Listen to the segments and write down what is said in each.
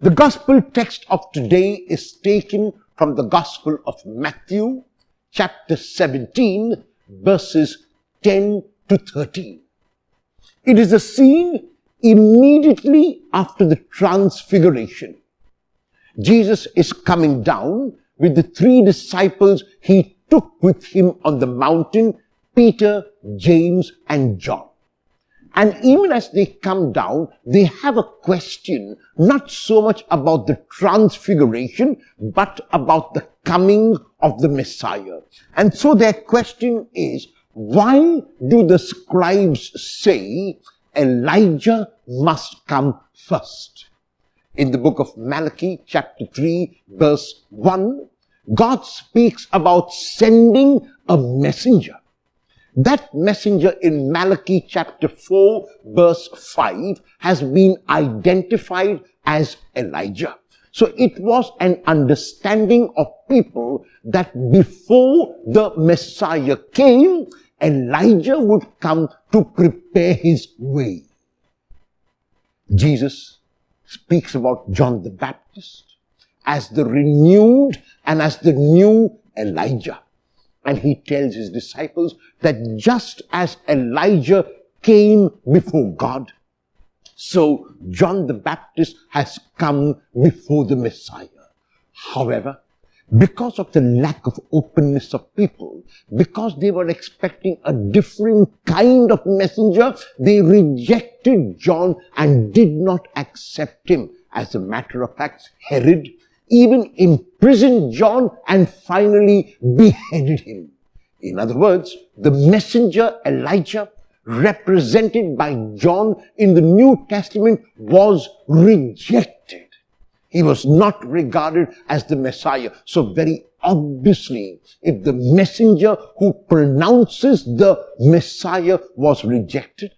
The gospel text of today is taken from the Gospel of Matthew, chapter 17, verses 10 to 13. It is a scene immediately after the transfiguration. Jesus is coming down with the 3 disciples he took with him on the mountain, Peter, James, and John. And even as they come down, they have a question, not so much about the transfiguration, but about the coming of the Messiah. And so their question is, why do the scribes say Elijah must come first? In the book of Malachi, chapter 3, verse 1, God speaks about sending a messenger. That messenger in Malachi chapter 4, verse 5 has been identified as Elijah. So it was an understanding of people that before the Messiah came, Elijah would come to prepare his way. Jesus speaks about John the Baptist as the renewed and as the new Elijah. And he tells his disciples that just as Elijah came before God, so John the Baptist has come before the Messiah. However, because of the lack of openness of people, because they were expecting a different kind of messenger, they rejected John and did not accept him. As a matter of fact, Herod even imprisoned John and finally beheaded him. In other words, the messenger Elijah, represented by John in the New Testament, was rejected. He was not regarded as the Messiah. So very obviously, if the messenger who pronounces the Messiah was rejected,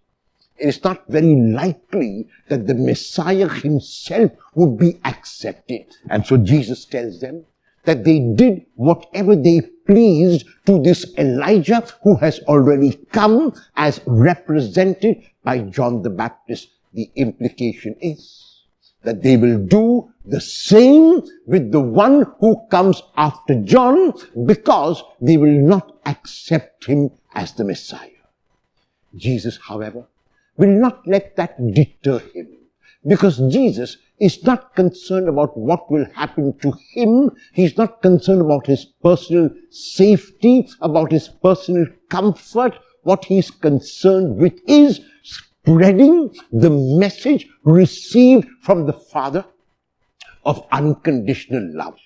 it is not very likely that the Messiah himself would be accepted. And so Jesus tells them that they did whatever they pleased to this Elijah who has already come as represented by John the Baptist. The implication is that they will do the same with the one who comes after John because they will not accept him as the Messiah. Jesus, however, will not let that deter him, because Jesus is not concerned about what will happen to him. He's not concerned about his personal safety, about his personal comfort. What he's concerned with is spreading the message received from the Father of unconditional love.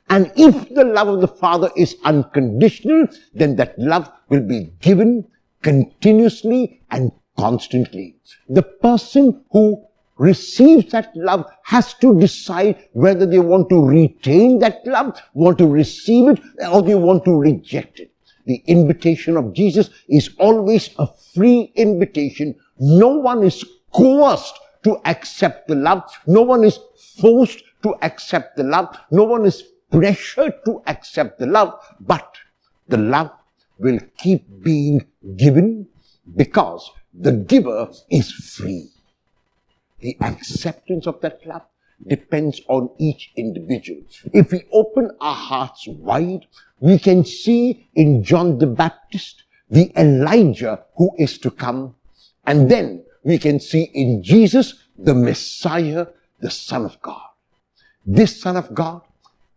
And if the love of the Father is unconditional, then that love will be given continuously and constantly. The person who receives that love has to decide whether they want to retain that love, want to receive it, or they want to reject it. The invitation of Jesus is always a free invitation. No one is coerced to accept the love. No one is forced to accept the love. No one is pressured to accept the love. But the love will keep being given because the giver is free. The acceptance of that love depends on each individual. If we open our hearts wide, we can see in John the Baptist the Elijah who is to come. And then we can see in Jesus the Messiah, the Son of God. This Son of God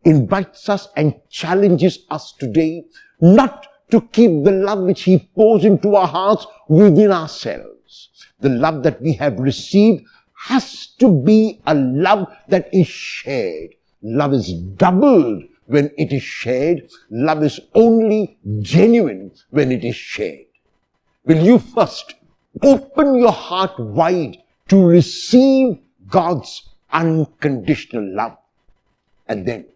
invites us and challenges us today not to keep the love which he pours into our hearts within ourselves. The love that we have received has to be a love that is shared. Love is doubled when it is shared. Love is only genuine when it is shared. Will you first open your heart wide to receive God's unconditional love? And then,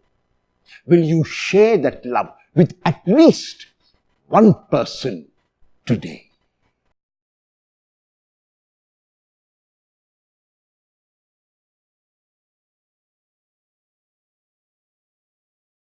will you share that love with at least one person today?